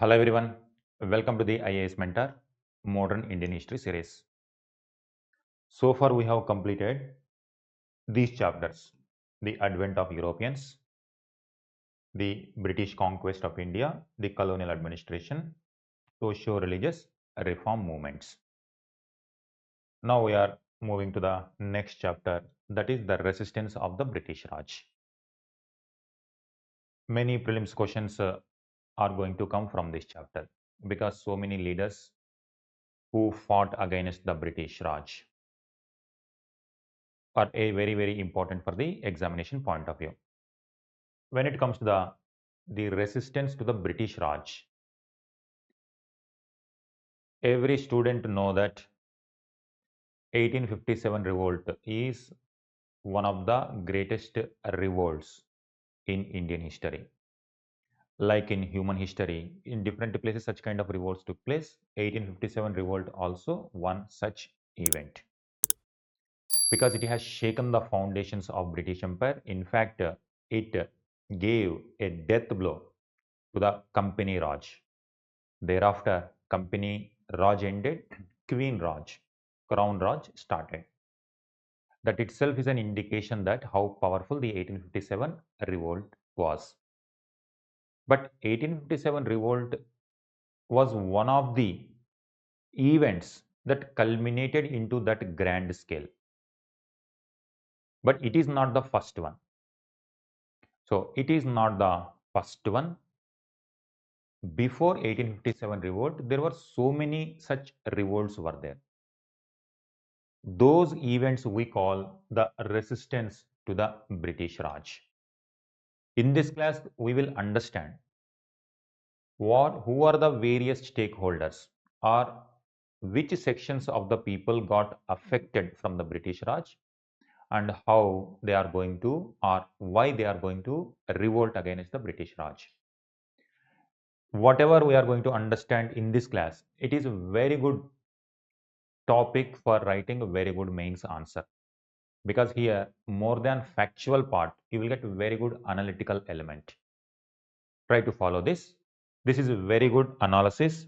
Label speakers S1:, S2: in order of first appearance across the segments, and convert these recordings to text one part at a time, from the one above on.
S1: Hello everyone, welcome to the IAS Mentor Modern Indian History series. So far we have completed these chapters: the advent of Europeans, the British Conquest of India, the Colonial Administration, Socio-Religious Reform movements. Now we are moving to the next chapter, that is the resistance of the British Raj. Many prelims questions are going to come from this chapter because so many leaders who fought against the British Raj are very important for the examination point of view. When it comes to the resistance to the British Raj, every student know that 1857 revolt is one of the greatest revolts in Indian history. Like in human history, in different places such kind of revolts took place. 1857 revolt also one such event because it has shaken the foundations of British Empire. In fact, it gave a death blow to the Company Raj. Thereafter, Company Raj ended, Queen Raj, Crown Raj started. That itself is an indication that how powerful the 1857 revolt was. But 1857 revolt was one of the events that culminated into that grand scale. But it is not the first one. So it is not the first one. Before 1857 revolt, there were so many such revolts were there. Those events we call the resistance to the British Raj. In this class, we will understand who are the various stakeholders or which sections of the people got affected from the British Raj and how they are going to or why they are going to revolt against the British Raj. Whatever we are going to understand in this class, it is a very good topic for writing a very good mains answer. Because here more than factual part you will get very good analytical element. Try to follow this is a very good analysis.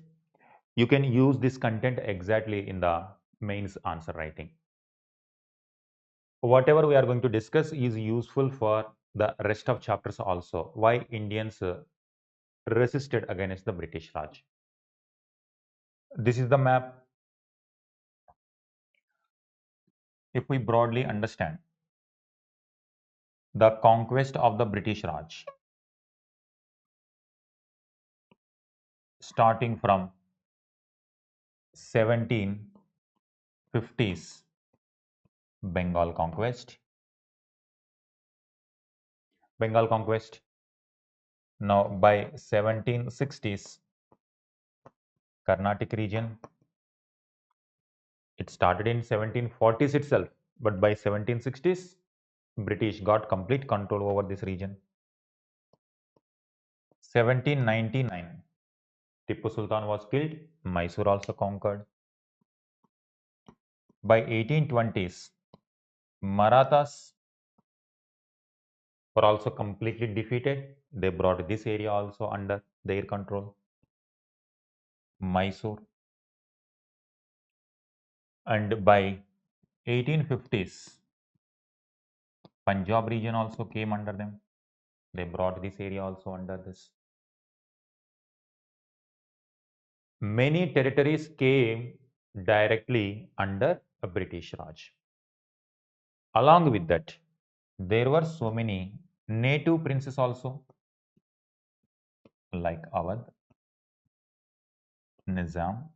S1: You can use this content exactly in the mains answer writing. Whatever we are going to discuss is useful for the rest of chapters also. Why Indians resisted against the British Raj. This is the map. If we broadly understand the conquest of the British Raj, starting from 1750s Bengal conquest. Now by 1760s Carnatic region. It started in 1740s itself, but by 1760s British got complete control over this region. 1799 Tipu Sultan was killed, Mysore also conquered. By 1820s Marathas were also completely defeated. They brought this area also under their control, Mysore. And by 1850s, Punjab region also came under them. They brought this area also under this. Many territories came directly under a British Raj. Along with that, there were so many native princes also, like Awadh, Nizam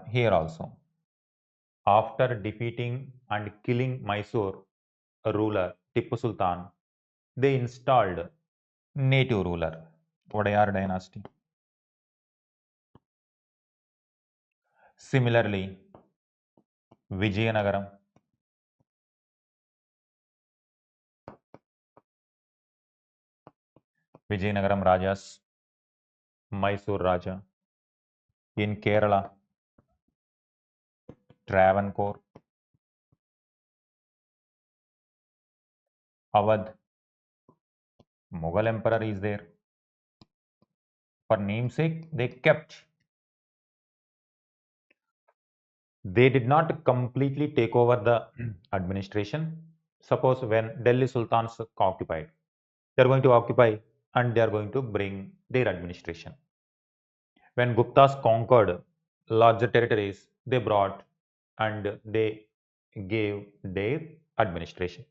S1: here also. After defeating and killing Mysore ruler Tipu Sultan, they installed native ruler, Wadayar dynasty. Similarly, Vijayanagaram, Rajas, Mysore Raja. In Kerala, Travancore, Awadh, Mughal emperor is there. For namesake, they kept. They did not completely take over the administration. Suppose when Delhi Sultans occupied, they are going to occupy and they are going to bring their administration. When Guptas conquered larger territories, they brought and they gave their administration.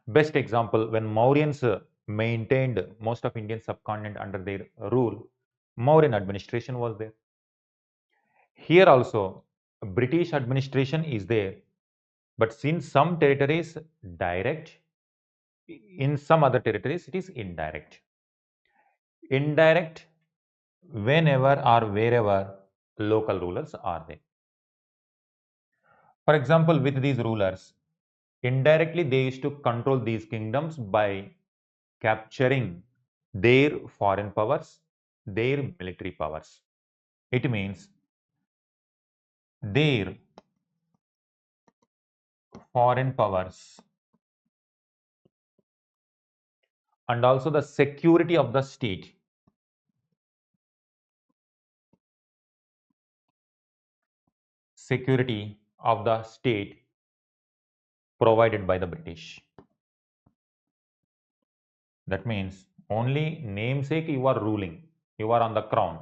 S1: Best example, when Mauryans maintained most of Indian subcontinent under their rule, Mauryan administration was there. Here also, British administration is there, but since some territories direct, in some other territories it is indirect. Indirect whenever or wherever local rulers are there. For example, with these rulers, indirectly they used to control these kingdoms by capturing their foreign powers, their military powers. It means their foreign powers and also the security of the state. Security of the state provided by the British. That means only namesake you are ruling, you are on the crown,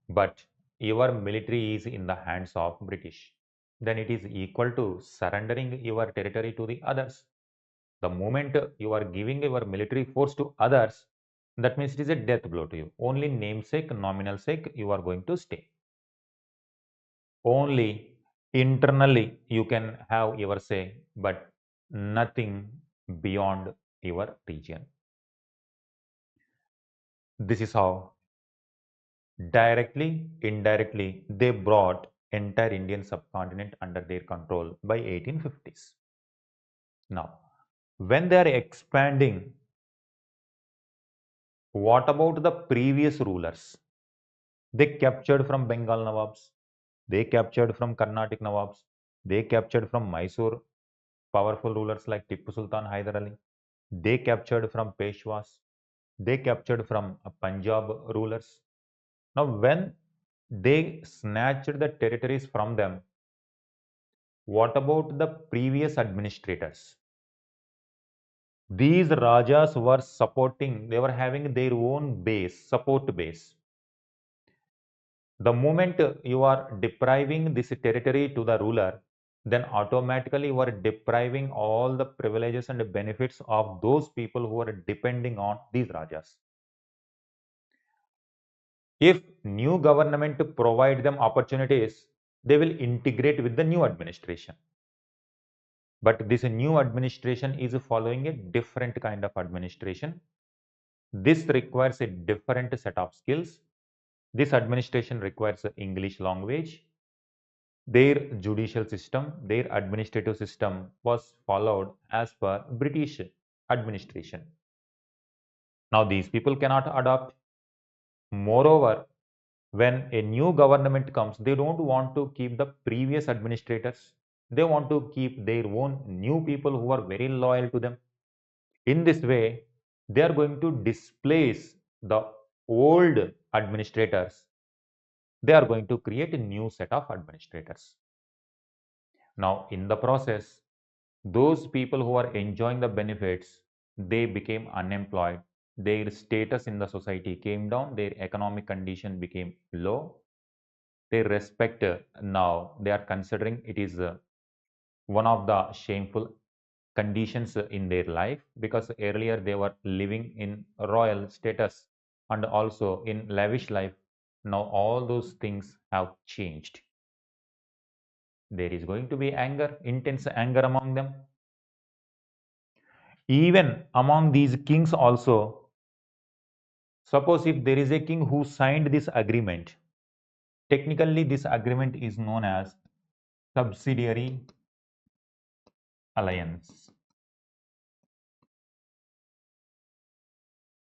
S1: but your military is in the hands of British. Then it is equal to surrendering your territory to the others. The moment you are giving your military force to others, that means it is a death blow to you. Only namesake, nominal sake, you are going to stay. Only internally you can have your say, but nothing beyond your region. This is how directly, indirectly, they brought entire Indian subcontinent under their control by 1850s. Now, when they are expanding, what about the previous rulers? They captured from Bengal Nawabs, they captured from Carnatic Nawabs, they captured from Mysore powerful rulers like Tipu Sultan Hyder Ali, they captured from Peshwas, they captured from Punjab rulers. Now, when they snatched the territories from them, what about the previous administrators? These Rajas were supporting, they were having their own base, support base. The moment you are depriving this territory to the ruler, then automatically you are depriving all the privileges and benefits of those people who are depending on these Rajas. If new government provide them opportunities, they will integrate with the new administration. But this new administration is following a different kind of administration. This requires a different set of skills. This administration requires English language. Their judicial system, their administrative system was followed as per British administration. Now these people cannot adopt. Moreover, when a new government comes, they don't want to keep the previous administrators. They want to keep their own new people who are very loyal to them. In this way, they are going to displace the old administrators. They are going to create a new set of administrators. Now, in the process, those people who are enjoying the benefits, they became unemployed. Their status in the society came down. Their economic condition became low. Their respect now they are considering it is one of the shameful conditions in their life, because earlier they were living in royal status and also in lavish life. Now all those things have changed. There is going to be anger, intense anger among them. Even among these kings also, suppose if there is a king who signed this agreement, technically this agreement is known as subsidiary alliance.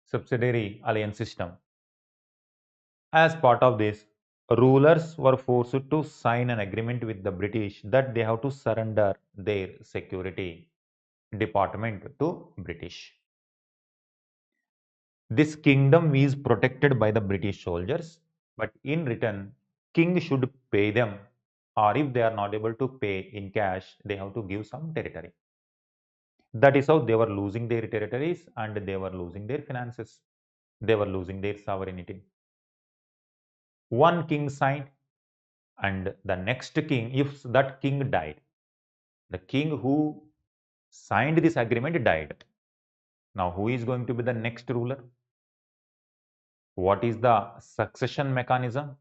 S1: Subsidiary alliance system. As part of this, rulers were forced to sign an agreement with the British that they have to surrender their security department to British. This kingdom is protected by the British soldiers, but in return, king should pay them, or if they are not able to pay in cash, they have to give some territory. That is how they were losing their territories and they were losing their finances. They were losing their sovereignty. One king signed, and the next king, if that king died, the king who signed this agreement died. Now, who is going to be the next ruler? What is the succession mechanism?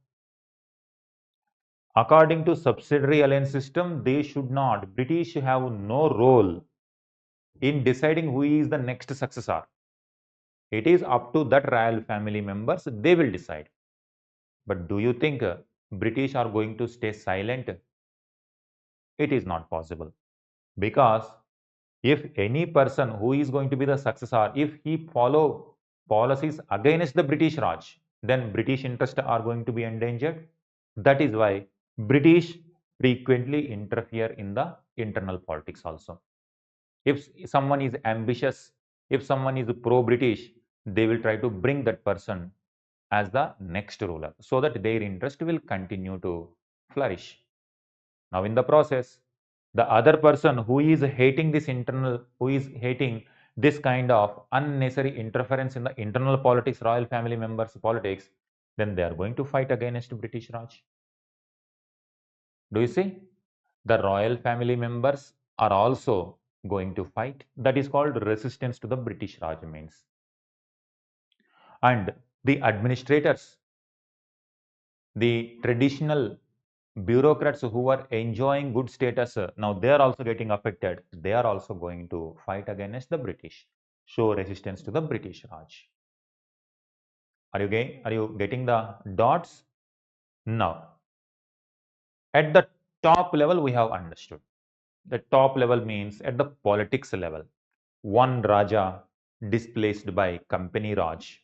S1: According to subsidiary alliance system, they should not, British have no role in deciding who is the next successor. It is up to that royal family members, they will decide. But do you think British are going to stay silent? It is not possible. Because if any person who is going to be the successor, if he follow policies against the British Raj, then British interests are going to be endangered. That is why British frequently interfere in the internal politics also. If someone is ambitious, if someone is pro-British, they will try to bring that person as the next ruler so that their interest will continue to flourish. Now, in the process, the other person who is hating this internal, who is hating this kind of unnecessary interference in the internal politics, royal family members' politics, then they are going to fight against British Raj. Do you see? The royal family members are also going to fight. That is called resistance to the British Raj means. And the administrators, the traditional bureaucrats who are enjoying good status, now they are also getting affected. They are also going to fight against the British, show resistance to the British Raj. Are you getting the dots? Now, at the top level, we have understood. The top level means at the politics level. One Raja displaced by Company Raj.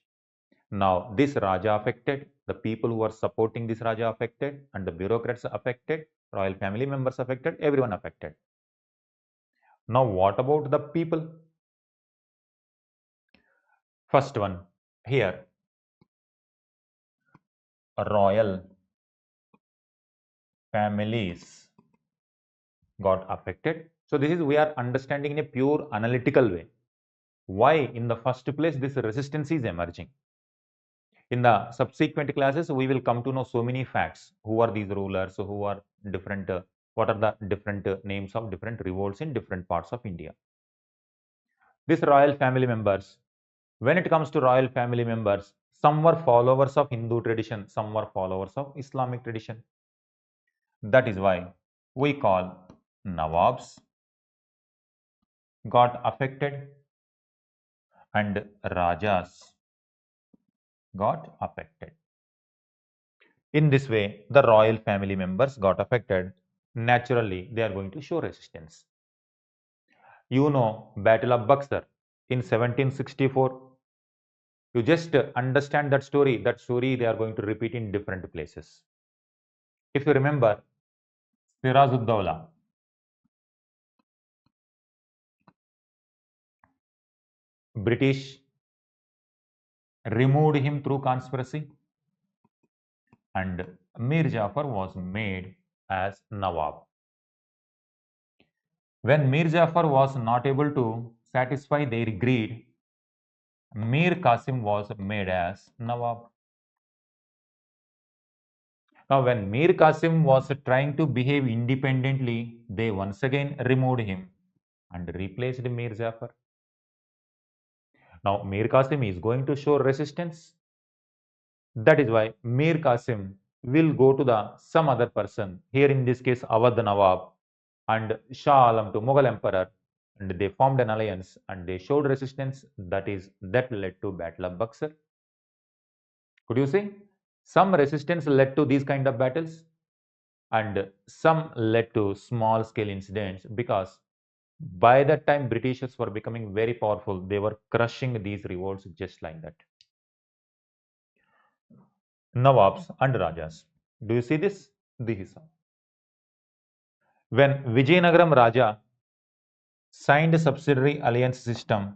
S1: Now, this Raja affected, the people who are supporting this Raja affected, and the bureaucrats affected, royal family members affected, everyone affected. Now, what about the people? First one, here, royal families got affected. So, this is we are understanding in a pure analytical way. Why, in the first place, this resistance is emerging. In the subsequent classes, we will come to know so many facts. Who are these rulers? Who are different? What are the different names of different revolts in different parts of India? These royal family members, when it comes to royal family members, some were followers of Hindu tradition, some were followers of Islamic tradition. That is why we call Nawabs got affected and Rajas got affected. In this way, the royal family members got affected. Naturally, they are going to show resistance. You know, Battle of Buxar in 1764. You just understand that story. That story they are going to repeat in different places. If you remember, Sirajuddaulah, British removed him through conspiracy, and Mir Jafar was made as Nawab. When Mir Jafar was not able to satisfy their greed, Mir Qasim was made as Nawab. Now, when Mir Qasim was trying to behave independently, they once again removed him and replaced Mir Jafar. Now, Mir Qasim is going to show resistance. That is why Mir Qasim will go to the some other person, here in this case Awadh Nawab and Shah Alam to Mughal Emperor, and they formed an alliance and they showed resistance. That led to Battle of Buxar. Could you see? Some resistance led to these kind of battles and some led to small scale incidents, because by that time Britishers were becoming very powerful. They were crushing these revolts just like that. Nawabs and Rajas. Do you see this? This is when Vijayanagaram Raja signed a subsidiary alliance system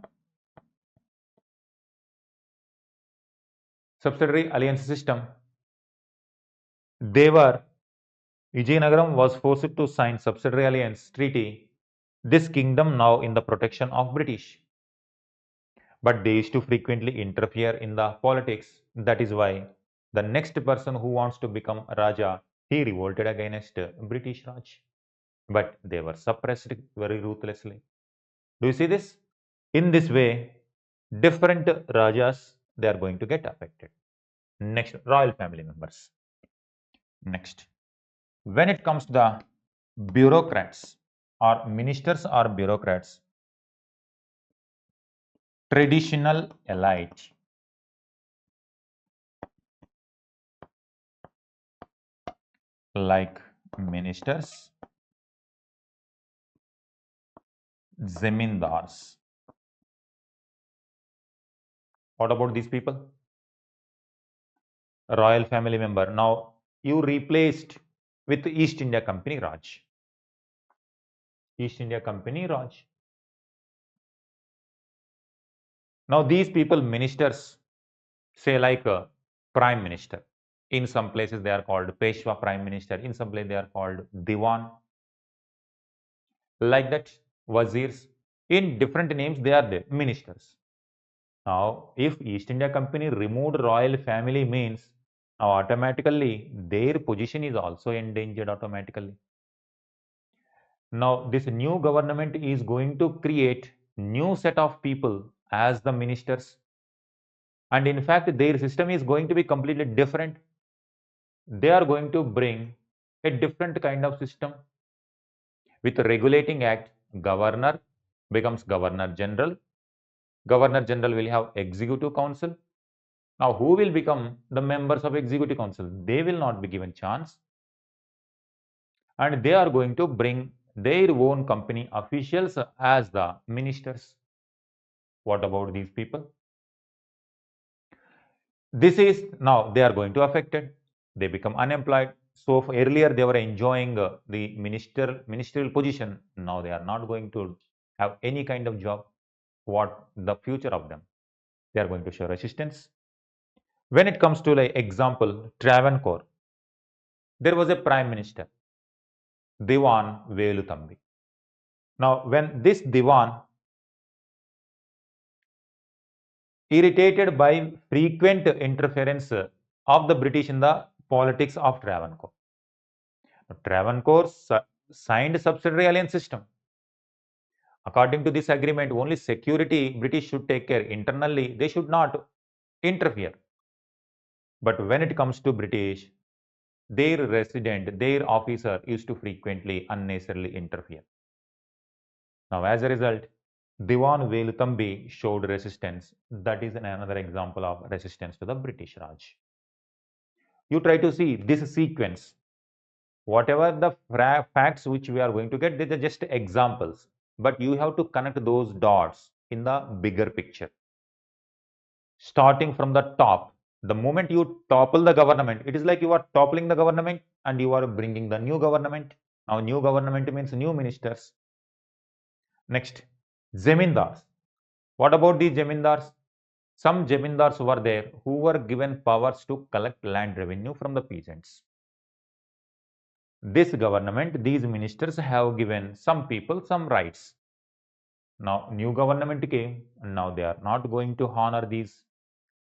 S1: subsidiary alliance system. They were Vijayanagaram was forced to sign subsidiary alliance treaty. This kingdom now in the protection of British. But they used to frequently interfere in the politics. That is why the next person who wants to become Raja, he revolted against British Raj. But they were suppressed very ruthlessly. Do you see this? In this way, different Rajas, they are going to get affected. Next, royal family members. Next, when it comes to the bureaucrats or ministers or bureaucrats, traditional elite like ministers, zemindars. What about these people? Royal family member. Now you replaced with East India Company Raj. East India Company Raj. Now these people, ministers, say like a prime minister. In some places they are called Peshwa prime minister. In some places they are called Diwan. Like that, wazirs. In different names they are there, ministers. Now, if East India Company removed royal family means now automatically their position is also endangered automatically. Now, this new government is going to create new set of people as the ministers, and in fact their system is going to be completely different. They are going to bring a different kind of system with regulating act. Governor becomes governor general. Governor general will have executive council. Now, who will become the members of executive council? They will not be given chance, and they are going to bring their own company officials as the ministers. What about these people? This is now they are going to affected. They become unemployed. So earlier they were enjoying the ministerial position. Now they are not going to have any kind of job. What the future of them? They are going to show resistance. When it comes to like example, Travancore, there was a prime minister, Diwan Velutambi. Now, when this Diwan, irritated by frequent interference of the British in the politics of Travancore, Travancore signed subsidiary alliance system. According to this agreement, only security British should take care. Internally, they should not interfere. But when it comes to British, their resident, their officer used to frequently, unnecessarily interfere. Now, as a result, Diwan Velutambi showed resistance. That is another example of resistance to the British Raj. You try to see this sequence. Whatever the facts which we are going to get, these are just examples. But you have to connect those dots in the bigger picture. Starting from the top, the moment you topple the government, it is like you are toppling the government and you are bringing the new government. Now, new government means new ministers. Next, Zemindars. What about these Zemindars? Some Zemindars were there who were given powers to collect land revenue from the peasants. This government, these ministers have given some people some rights. Now, new government came, and now they are not going to honor these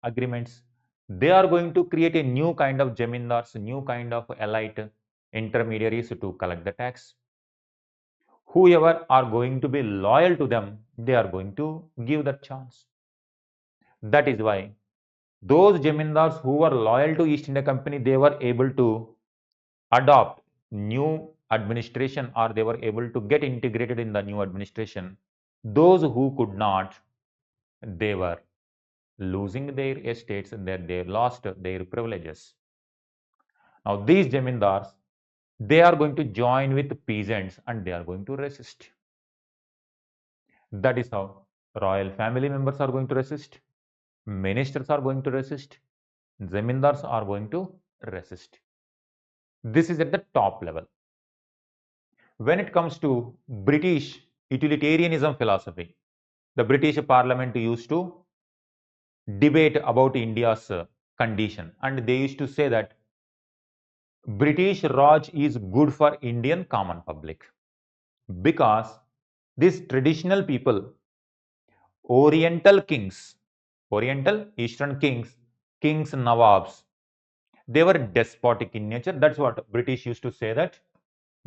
S1: agreements. They are going to create a new kind of Zemindars, new kind of elite intermediaries to collect the tax. Whoever are going to be loyal to them, they are going to give that chance. That is why those Zemindars who were loyal to East India Company, they were able to adopt new administration, or they were able to get integrated in the new administration. Those who could not, they were losing their estates and they lost their privileges. Now these Zemindars, they are going to join with peasants and they are going to resist. That is how royal family members are going to resist, ministers are going to resist, Zemindars are going to resist. This is at the top level. When it comes to British utilitarianism philosophy, the British Parliament used to debate about India's condition, and they used to say that British Raj is good for Indian common public because these traditional people, Oriental kings, Oriental Eastern kings, kings Nawabs, they were despotic in nature. That's what British used to say, that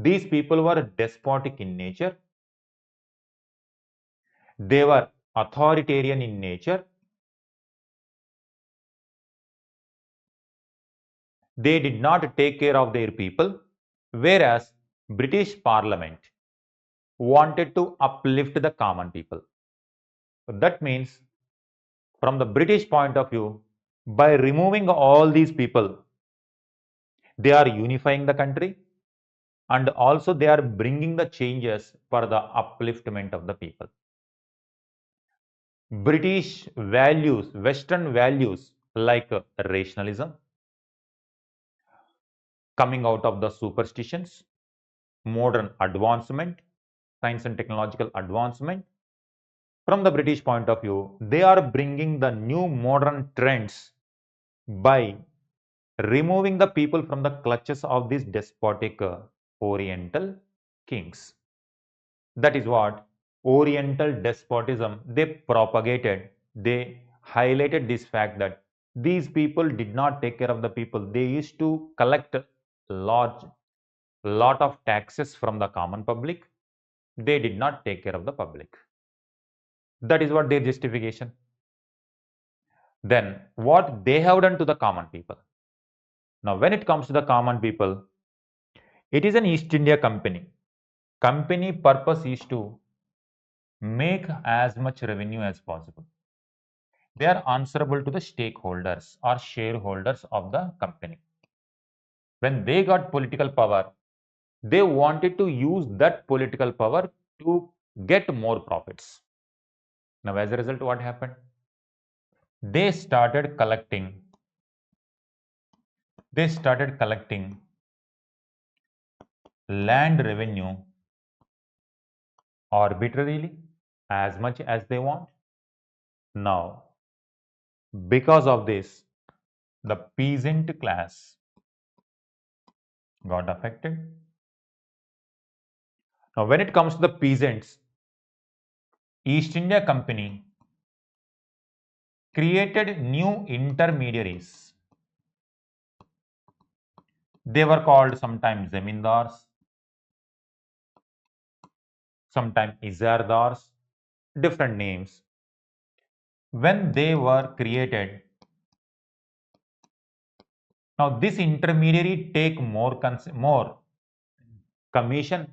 S1: these people were despotic in nature. They were authoritarian in nature. They did not take care of their people, whereas British Parliament wanted to uplift the common people. So that means, from the British point of view, by removing all these people, they are unifying the country, and also they are bringing the changes for the upliftment of the people. British values, Western values like rationalism, coming out of the superstitions, modern advancement, science and technological advancement. From the British point of view, they are bringing the new modern trends by removing the people from the clutches of these despotic Oriental kings. That is what Oriental despotism they propagated. They highlighted this fact that these people did not take care of the people. They used to collect large lot of taxes from the common public. They did not take care of the public. That is what their justification. Then what they have done to the common people. Now, when it comes to the common people, it is an East India Company. Company purpose is to make as much revenue as possible. They are answerable to the stakeholders or shareholders of the company. When they got political power, they wanted to use that political power to get more profits. Now, as a result, what happened? They started collecting. They started collecting land revenue arbitrarily as much as they want. Now, because of this, the peasant class got affected. Now, when it comes to the peasants, East India Company created new intermediaries. They were called sometimes zamindars, sometimes izardars, different names. When they were created, now this intermediary take more commission,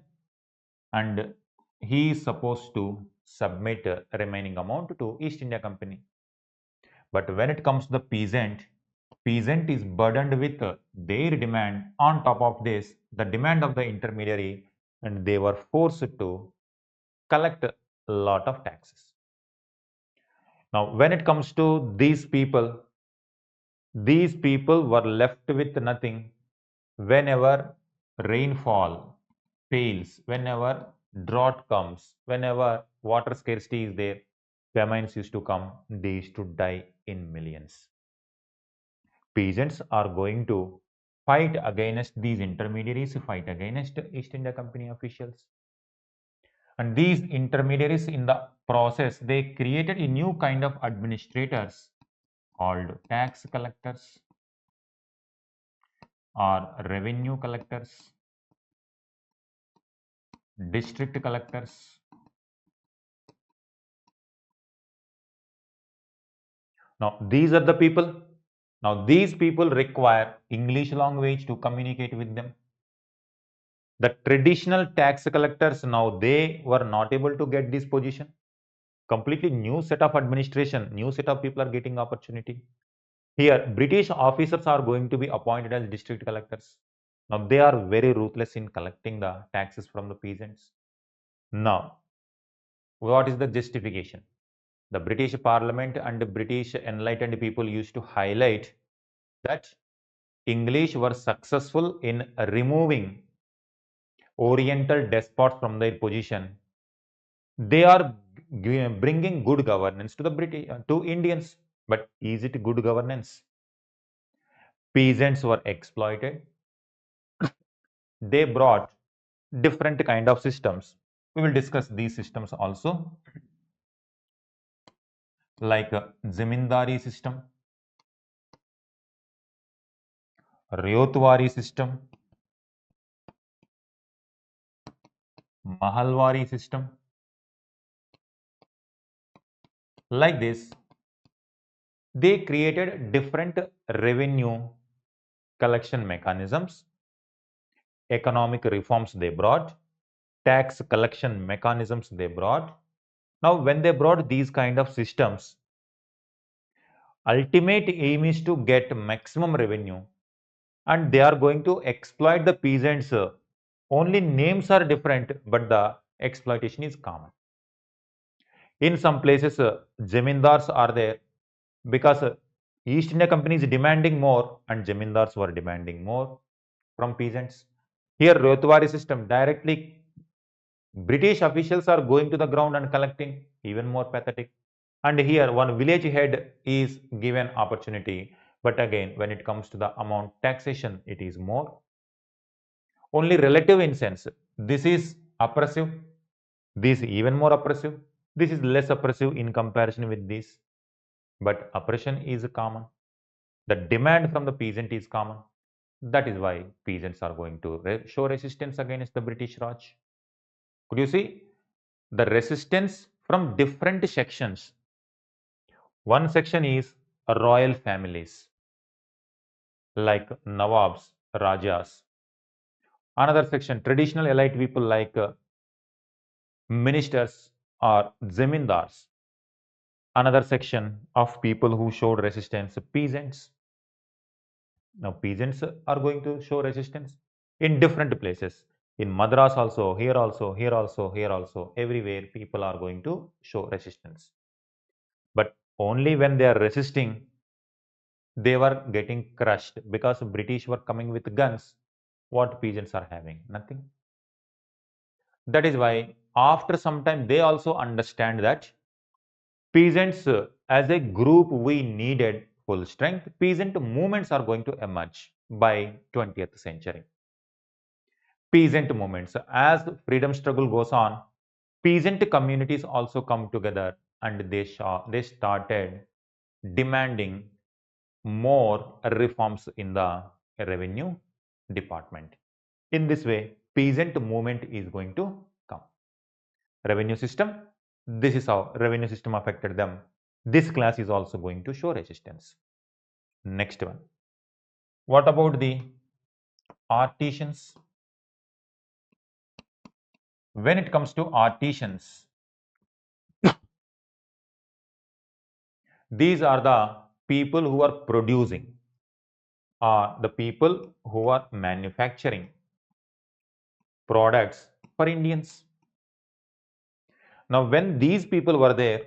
S1: and he is supposed to submit remaining amount to East India Company. But when it comes to the peasant is burdened with their demand. On top of this, the demand of the intermediary, and they were forced to collect a lot of taxes. Now, when it comes to these people were left with nothing whenever rainfall fails, whenever drought comes, whenever water scarcity is there, famines used to come, they used to die in millions. Peasants are going to fight against these intermediaries, fight against East India Company officials. And these intermediaries in the process, they created a new kind of administrators called tax collectors or revenue collectors, district collectors. Now, these are the people. Now, these people require English language to communicate with them. The traditional tax collectors, now they were not able to get this position. Completely new set of administration, new set of people are getting opportunity. Here, British officers are going to be appointed as district collectors. Now, they are very ruthless in collecting the taxes from the peasants. Now, what is the justification? The British Parliament and the British enlightened people used to highlight that English were successful in removing Oriental despots from their position. They are bringing good governance to the British, to Indians. But is it good governance? Peasants were exploited. They brought different kind of systems. We will discuss these systems also, like zamindari system, ryotwari system, mahalwari system. Like this, they created different revenue collection mechanisms, economic reforms they brought, tax collection mechanisms they brought. Now, when they brought these kind of systems, ultimate aim is to get maximum revenue, and they are going to exploit the peasants. Only names are different, but the exploitation is common. In some places, zamindars are there because East India Company is demanding more and zamindars were demanding more from peasants. Here, Rotwari system directly British officials are going to the ground and collecting, even more pathetic. And here, one village head is given opportunity, but again, when it comes to the amount taxation, it is more. Only relative in sense. This is oppressive. This is even more oppressive. This is less oppressive in comparison with this. But oppression is common. The demand from the peasant is common. That is why peasants are going to show resistance against the British Raj. Could you see the resistance from different sections? One section is royal families like Nawabs, Rajas. Another section, traditional elite people like ministers or zamindars. Another section of people who showed resistance, peasants. Now, peasants are going to show resistance in different places. In Madras also, here also, here also, here also, everywhere people are going to show resistance. But only when they are resisting, they were getting crushed because British were coming with guns. What peasants are having? Nothing. That is why after some time they also understand that peasants as a group we needed full strength. Peasant movements are going to emerge by 20th century. Peasant movements. As freedom struggle goes on, peasant communities also come together and they started demanding more reforms in the revenue department. In this way, peasant movement is going to come. Revenue system, this is how revenue system affected them. This class is also going to show resistance. Next one. What about the artisans? When it comes to artisans, these are the people who are producing, the people who are manufacturing products for Indians. Now, when these people were there,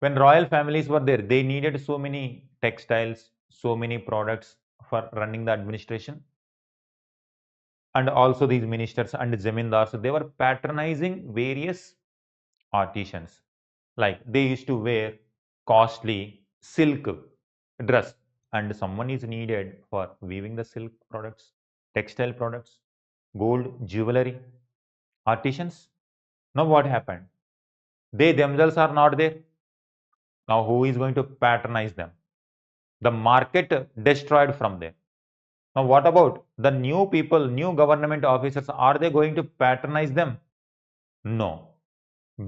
S1: when royal families were there, they needed so many textiles, so many products for running the administration. And also these ministers and zamindars, they were patronizing various artisans. Like they used to wear costly silk dress and someone is needed for weaving the silk products, textile products, gold, jewelry, artisans. Now what happened? They themselves are not there. Now who is going to patronize them? The market destroyed from there. Now what about the new people, new government officers? Are they going to patronize them? No,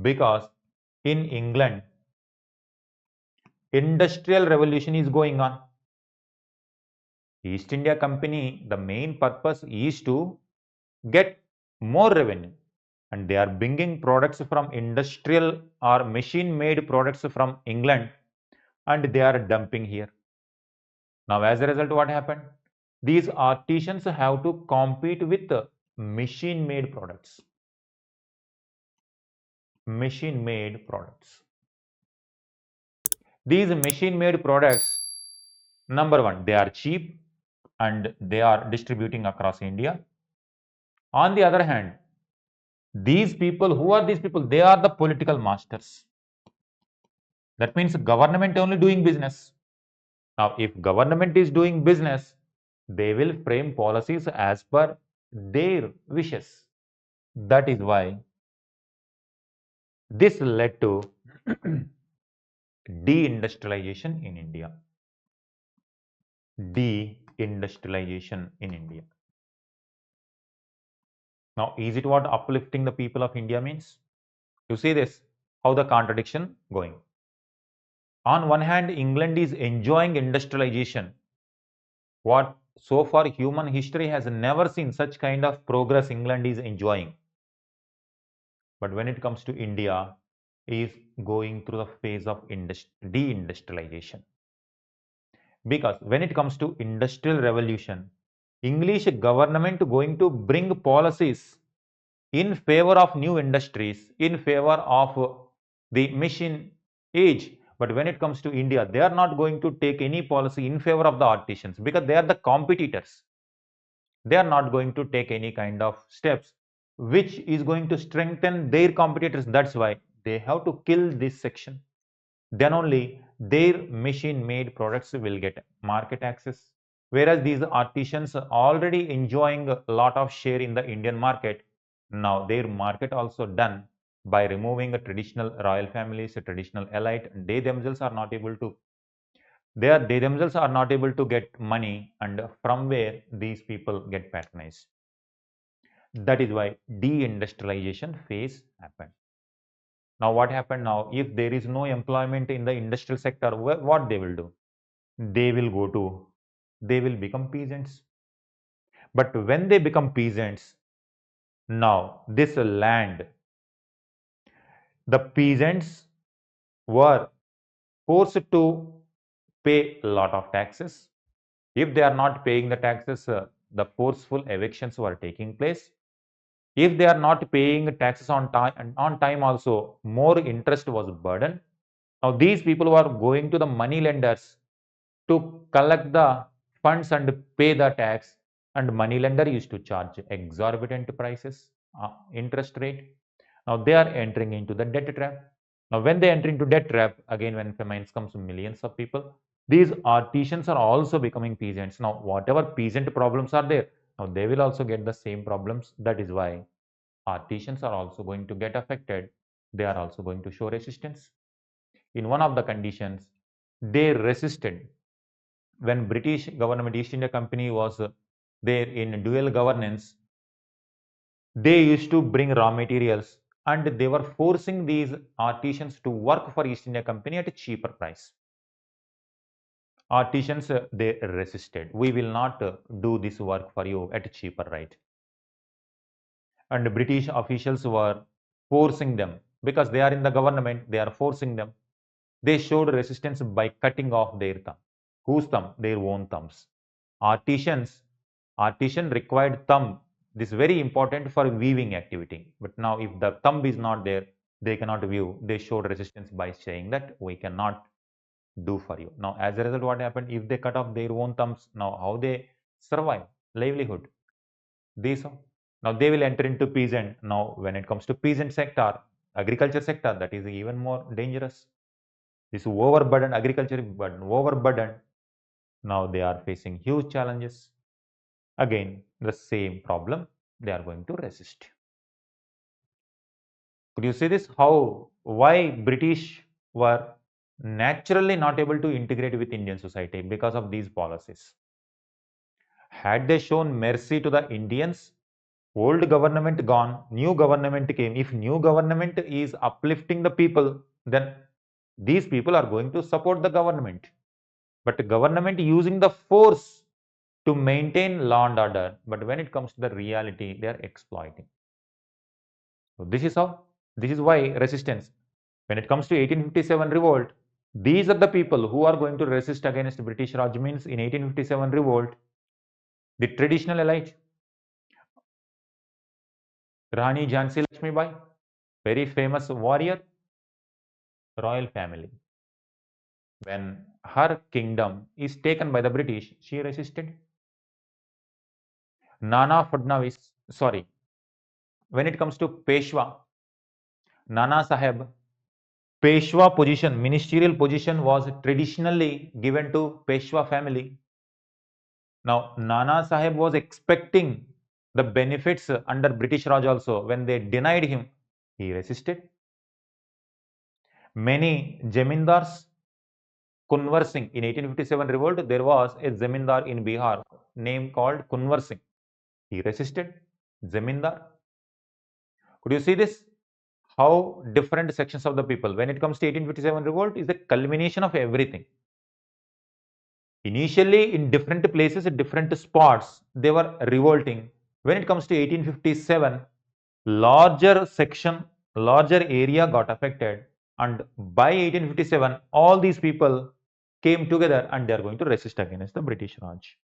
S1: because in England, industrial revolution is going on. East India Company, the main purpose is to get more revenue and they are bringing products from industrial or machine made products from England and they are dumping here. Now as a result, what happened? These artisans have to compete with machine made products. Machine made products. These machine made products, number one, they are cheap and they are distributing across India. On the other hand, these people, who are these people? They are the political masters. That means government only doing business. Now, if government is doing business, they will frame policies as per their wishes. That is why this led to deindustrialization in India. Deindustrialization in India. Now, is it what uplifting the people of India means? You see this, how the contradiction going. On one hand, England is enjoying industrialization. What so far human history has never seen such kind of progress England is enjoying. But when it comes to India, is going through the phase of deindustrialization. Because when it comes to industrial revolution, English government going to bring policies in favor of new industries, in favor of the machine age. But when it comes to India, they are not going to take any policy in favor of the artisans because they are the competitors. They are not going to take any kind of steps which is going to strengthen their competitors. That's why they have to kill this section. Then only their machine made products will get market access. Whereas these artisans are already enjoying a lot of share in the Indian market. Now their market also done by removing a traditional royal families, a traditional elite. They themselves are not able to, they themselves are not able to get money, and from where these people get patronized. That is why deindustrialization phase happened. Now what happened now? If there is no employment in the industrial sector, what they will do? They will go to, they will become peasants. But when they become peasants, now this land, the peasants were forced to pay a lot of taxes. If they are not paying the taxes, the forceful evictions were taking place. If they are not paying taxes on time also, more interest was burdened. Now these people were going to the money lenders to collect the funds and pay the tax, and money lender used to charge exorbitant prices, interest rate. Now they are entering into the debt trap. Now when they enter into debt trap, again when famines comes, millions of people, these artisans are also becoming peasants. Now whatever peasant problems are there, now they will also get the same problems. That is why artisans are also going to get affected. They are also going to show resistance. In one of the conditions, they resisted when British government East India Company was there in dual governance. They used to bring raw materials and they were forcing these artisans to work for East India Company at a cheaper price. Artisans, they resisted. We will not do this work for you at a cheaper rate. And British officials were forcing them because they are in the government, they are forcing them. They showed resistance by cutting off their thumb. Whose thumb? Their own thumbs. Artisan required thumb. This is very important for weaving activity. But now if the thumb is not there, they cannot weave. They showed resistance by saying that we cannot do for you. Now as a result, what happened? If they cut off their own thumbs, now how they survive? Livelihood. These now they will enter into peasant. Now when it comes to peasant sector, agriculture sector, that is even more dangerous. This overburden, agriculture burden, overburden. Now they are facing huge challenges. Again, the same problem, they are going to resist. Could you see this? How, why British were naturally not able to integrate with Indian society because of these policies. Had they shown mercy to the Indians, old government gone, new government came. If new government is uplifting the people, then these people are going to support the government. But the government using the force to maintain law and order, but when it comes to the reality, they are exploiting. So this is why resistance. When it comes to 1857 revolt, these are the people who are going to resist against British Raj. Means in 1857 revolt, the traditional elite, Rani Jhansi Lakshmi Bai, very famous warrior, royal family. When her kingdom is taken by the British, she resisted. Nana Fadnavis, sorry, when it comes to Peshwa, Nana Saheb, Peshwa position, ministerial position was traditionally given to Peshwa family. Now, Nana Sahib was expecting the benefits under British Raj also. When they denied him, he resisted. Many Jamindars Kunwar Singh, in 1857 revolt, there was a Zamindar in Bihar name called Kunwar Singh. He resisted. Zamindar. Could you see this? How different sections of the people, when it comes to 1857 revolt, is the culmination of everything. Initially, in different places, at different spots, they were revolting. When it comes to 1857, larger section, larger area got affected, and by 1857, all these people came together and they are going to resist against the British Raj.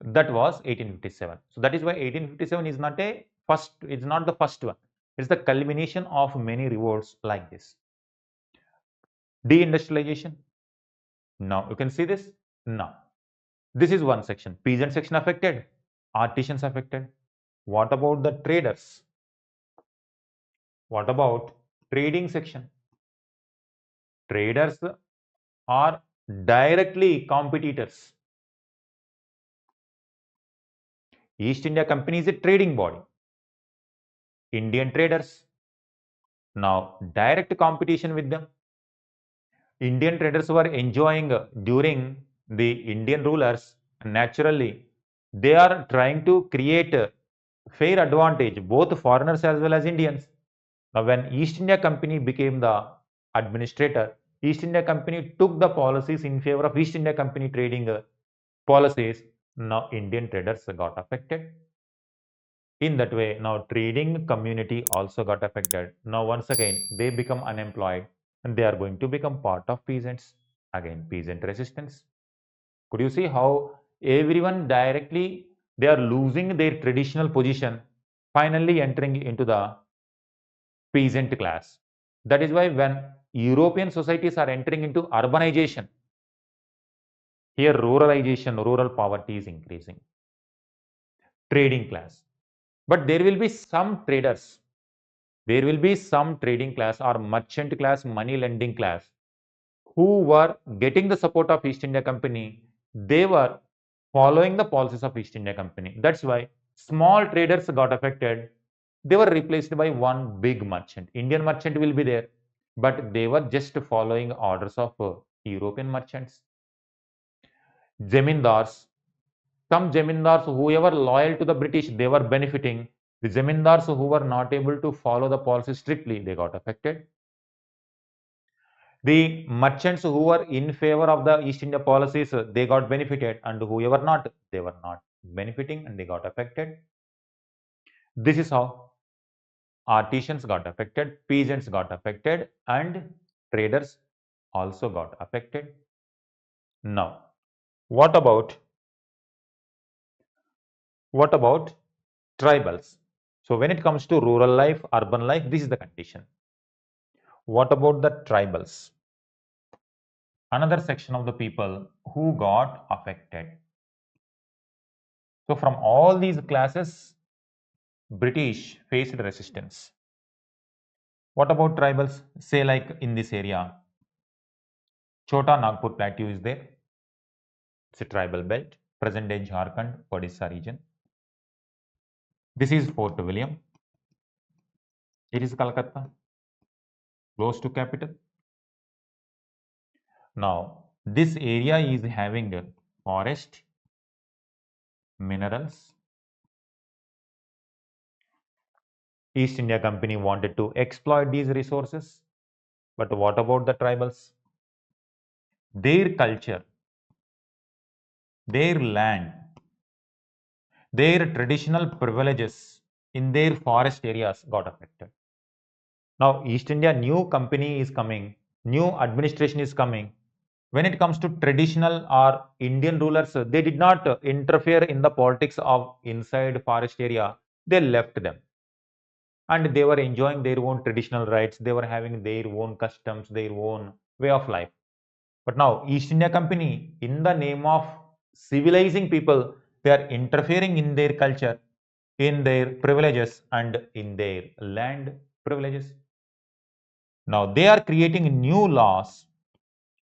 S1: That was 1857. So that is why 1857 is not a first, it's not the first one. It's the culmination of many revolts like this. Deindustrialization. Now you can see this. Now this is one section. Peasant section affected, artisans affected. What about the traders? What about trading section? Traders are directly competitors. East India Company is a trading body. Indian traders, now direct competition with them. Indian traders were enjoying during the Indian rulers. Naturally, they are trying to create a fair advantage, both foreigners as well as Indians. Now, when East India Company became the administrator, East India Company took the policies in favor of East India Company trading policies. Now, Indian traders got affected. In that way, now trading community also got affected. Now, once again, they become unemployed and they are going to become part of peasants. Again, peasant resistance. Could you see how everyone directly, they are losing their traditional position, finally entering into the peasant class. That is why when European societies are entering into urbanization, here ruralization, rural poverty is increasing. Trading class. But there will be some traders, there will be some trading class or merchant class, money lending class who were getting the support of East India Company. They were following the policies of East India Company. That's why small traders got affected. They were replaced by one big merchant. Indian merchant will be there, but they were just following orders of European merchants. Zamindars, some zamindars who were loyal to the British, they were benefiting. The zamindars who were not able to follow the policy strictly, they got affected. The merchants who were in favor of the East India policies, they got benefited, and whoever not, they were not benefiting and they got affected. This is how artisans got affected, peasants got affected, and traders also got affected. Now, what about tribals? So when it comes to rural life, urban life, this is the condition. What about the tribals? Another section of the people who got affected. So from all these classes, British faced resistance. What about tribals? Say like in this area, Chota Nagpur Plateau is there. It's a tribal belt, present day Jharkhand, Odisha region. This is Fort William. It is Calcutta, close to capital. Now, this area is having a forest, minerals. East India Company wanted to exploit these resources. But what about the tribals? Their culture, their land, their traditional privileges in their forest areas got affected. Now, East India new company is coming, new administration is coming. When it comes to traditional or Indian rulers, they did not interfere in the politics of inside forest area. They left them. And they were enjoying their own traditional rights. They were having their own customs, their own way of life. But now East India Company, in the name of civilizing people, they are interfering in their culture, in their privileges and in their land privileges. Now they are creating new laws.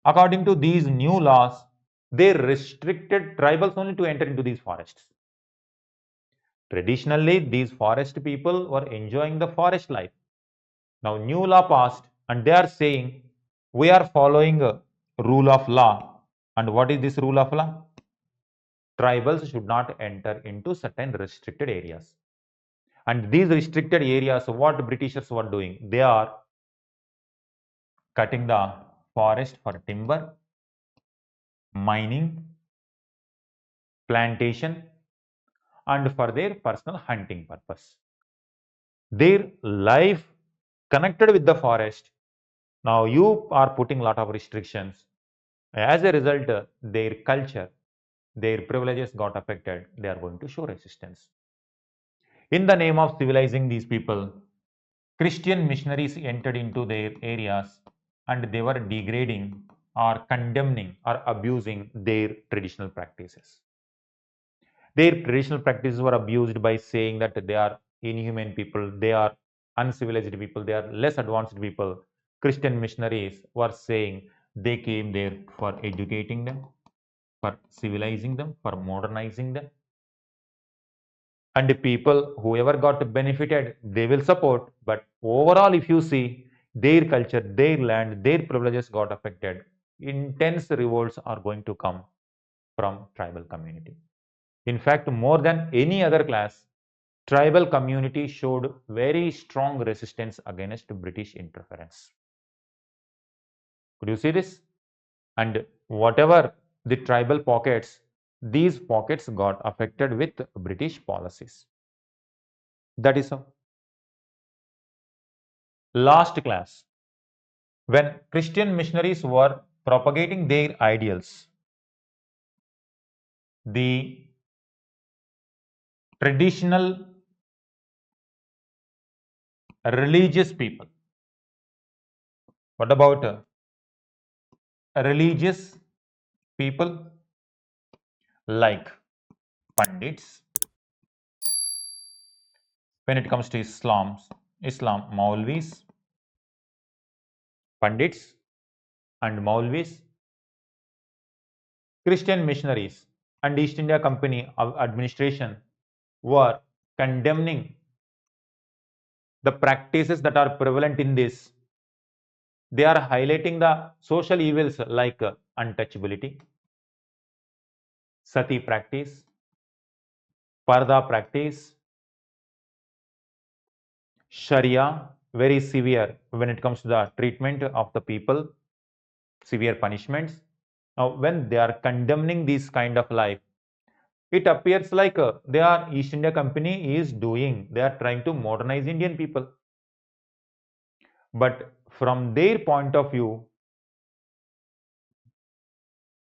S1: According to these new laws, they restricted tribals only to enter into these forests. Traditionally, these forest people were enjoying the forest life. Now new law passed and they are saying we are following a rule of law. And what is this rule of law? Tribals should not enter into certain restricted areas. And these restricted areas, what Britishers were doing? They are cutting the forest for timber, mining, plantation, and for their personal hunting purpose. Their life connected with the forest. Now you are putting a lot of restrictions. As a result, their culture, their privileges got affected. They are going to show resistance. In the name of civilizing these people, Christian missionaries entered into their areas and they were degrading or condemning or abusing their traditional practices. Their traditional practices were abused by saying that they are inhuman people, they are uncivilized people, they are less advanced people. Christian missionaries were saying they came there for educating them, for civilizing them, for modernizing them. And the people, whoever got benefited, they will support. But overall, if you see, their culture, their land, their privileges got affected. Intense revolts are going to come from tribal community. In fact, more than any other class, tribal community showed very strong resistance against British interference. Could you see this? And whatever the tribal pockets, these pockets got affected with British policies. That is so. Last class, when Christian missionaries were propagating their ideals, the traditional religious people, what about religious people like Pandits? When it comes to Islam, Maulvis, Pandits, and Maulvis, Christian missionaries, and East India Company administration were condemning the practices that are prevalent in this. They are highlighting the social evils like untouchability, sati practice, parda practice, sharia, very severe when it comes to the treatment of the people, severe punishments. Now, when they are condemning this kind of life, it appears like East India Company is doing, they are trying to modernize Indian people. But from their point of view,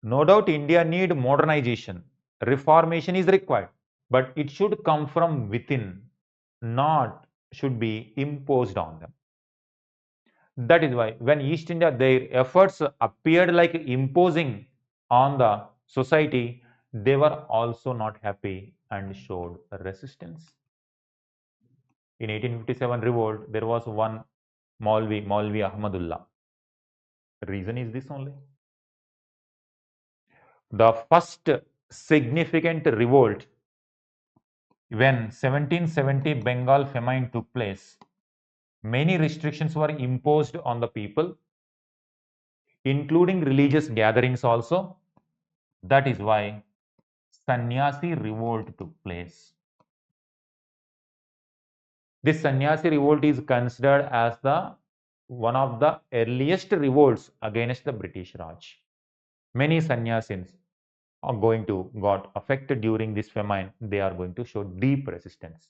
S1: no doubt India need modernization. Reformation is required, but it should come from within, not should be imposed on them. That is why when East India, their efforts appeared like imposing on the society, they were also not happy and showed resistance. In 1857 revolt, there was one Maulvi Ahmadullah. Reason is this only. The first significant revolt when 1770 Bengal famine took place, many restrictions were imposed on the people, including religious gatherings also. That is why Sannyasi revolt took place. This Sannyasi revolt is considered as the one of the earliest revolts against the British Raj. Many sannyasins are going to got affected during this famine. They are going to show deep resistance.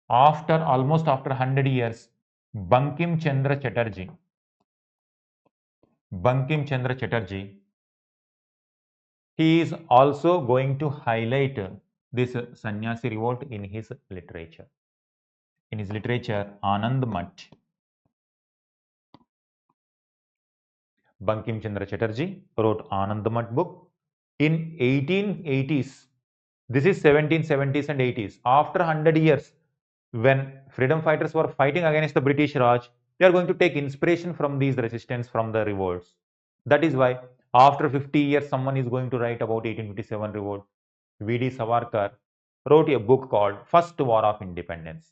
S1: Almost after 100 years, Bankim Chandra Chatterjee, he is also going to highlight this Sannyasi revolt in his literature. In his literature, Anand Math, Bankim Chandra Chatterjee wrote Anand Math book in 1880s. This is 1770s and 80s. After 100 years, when freedom fighters were fighting against the British Raj, They are going to take inspiration from these resistance from the revolts. That is why after 50 years, someone is going to write about 1857 revolt. V.D. Savarkar wrote a book called First War of Independence.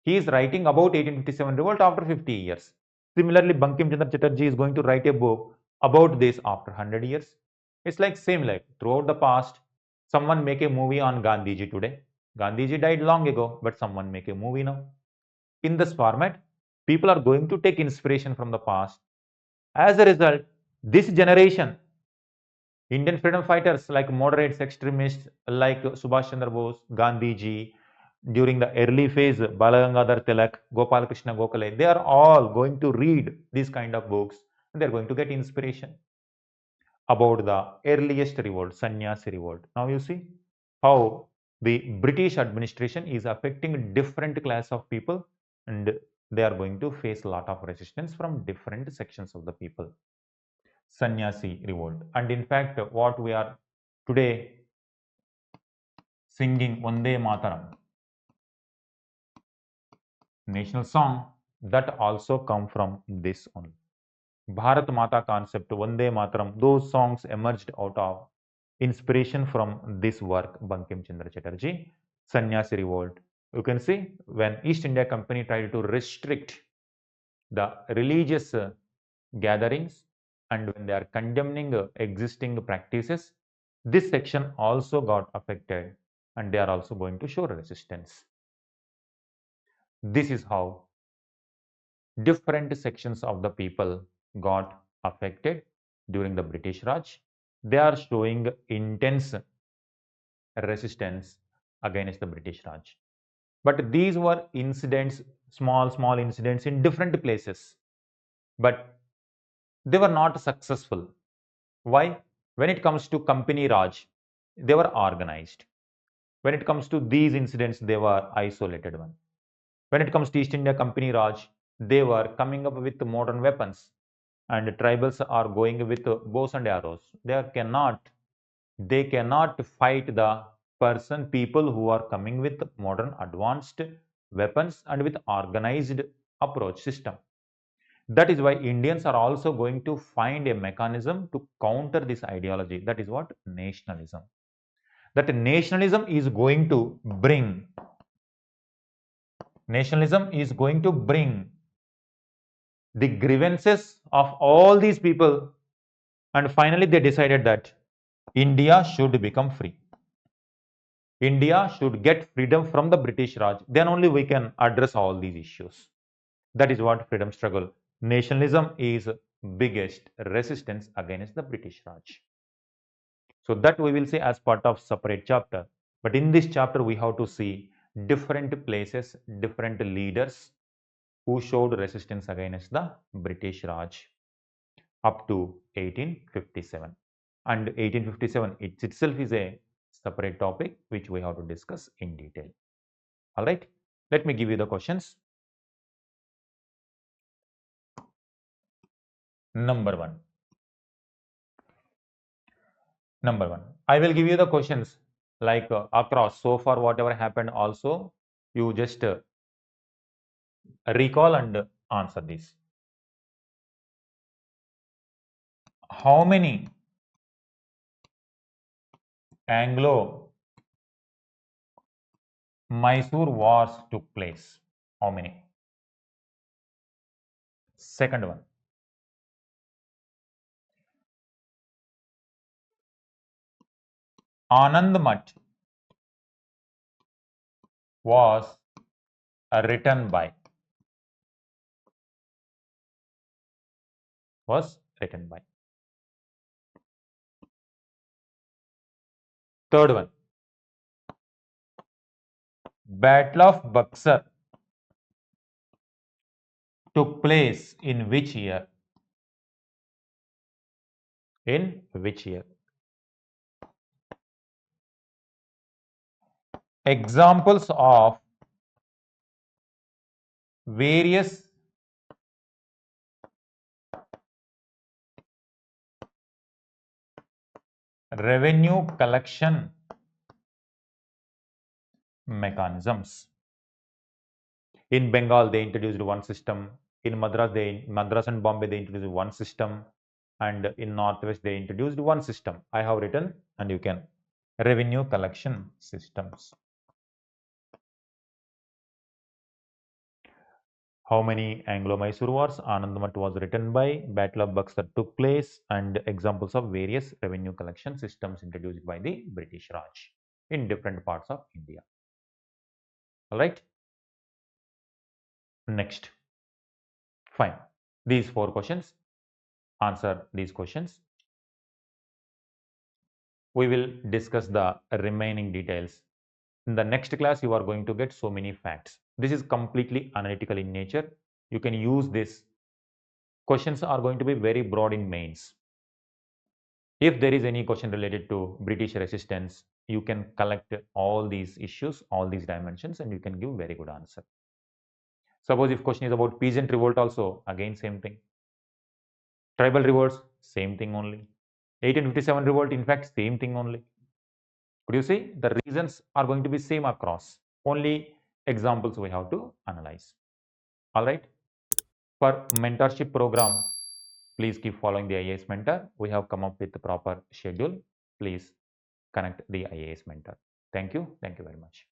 S1: He is writing about 1857 revolt after 50 years. Similarly, Bankim Chandra Chatterjee is going to write a book about this after 100 years. It's like same like throughout the past, someone make a movie on Gandhiji today. Gandhiji died long ago, but someone make a movie now. In this format, people are going to take inspiration from the past. As a result, this generation, Indian freedom fighters like moderates, extremists like Subhash Chandra Bose, Gandhiji, during the early phase, Balagangadhar Tilak, Gopal Krishna Gokhale, they are all going to read these kind of books and they're going to get inspiration about the earliest revolt, Sannyasi revolt. Now you see how the British administration is affecting different class of people and they are going to face a lot of resistance from different sections of the people. Sannyasi revolt. And in fact, what we are today singing Vande Mataram, national song, that also come from this only. Bharat Mata concept, Vande Mataram, those songs emerged out of inspiration from this work, Bankim Chandra Chatterjee, Sannyasi revolt. You can see when East India Company tried to restrict the religious gatherings and when they are condemning existing practices, this section also got affected and they are also going to show resistance. This is how different sections of the people got affected during the British Raj. They are showing intense resistance against the British Raj. But these were incidents, small incidents in different places. But they were not successful. Why? When it comes to Company Raj, they were organized. When it comes to these incidents, they were isolated one. When it comes to East India Company Raj, they were coming up with modern weapons and tribals are going with bows and arrows. They cannot fight the people who are coming with modern advanced weapons and with organized approach system. That is why Indians are also going to find a mechanism to counter this ideology. That is what? Nationalism. That nationalism is going to bring the grievances of all these people, and finally they decided that India should become free. India should get freedom from the British Raj. Then only we can address all these issues. That is what freedom struggle. Nationalism is biggest resistance against the British Raj. So that we will see as part of separate chapter. But in this chapter, we have to see different places, different leaders who showed resistance against the British Raj up to 1857. And 1857 itself is a separate topic which we have to discuss in detail. All right, let me give you the questions. Number one, I will give you the questions like across so far whatever happened. Also, you just recall and answer this. How many Anglo Mysore wars took place? How many? Second one, Anand Math was written by. Third one, Battle of Buxar took place in which year? In which year? Examples of various revenue collection mechanisms. In Bengal, they introduced one system. In Madras and Bombay, they introduced one system, and in Northwest, they introduced one system. I have written, and you can revenue collection systems. How many Anglo-Mysore wars? Anandamath was written by, Battle of Buxar took place, and examples of various revenue collection systems introduced by the British Raj in different parts of India. All right. Next. Fine. These 4 questions. Answer these questions. We will discuss the remaining details. In the next class, you are going to get so many facts. This is completely analytical in nature. You can use this. Questions are going to be very broad in mains. If there is any question related to British resistance, you can collect all these issues, all these dimensions, and you can give very good answer. Suppose if question is about peasant revolt also, again same thing. Tribal revolts, same thing only. 1857 revolt, in fact, same thing only. Could you see? The reasons are going to be same across. Only examples we have to analyze. All right. For mentorship program, please keep following the IAS mentor. We have come up with the proper schedule. Please connect the IAS mentor. Thank you. Thank you very much.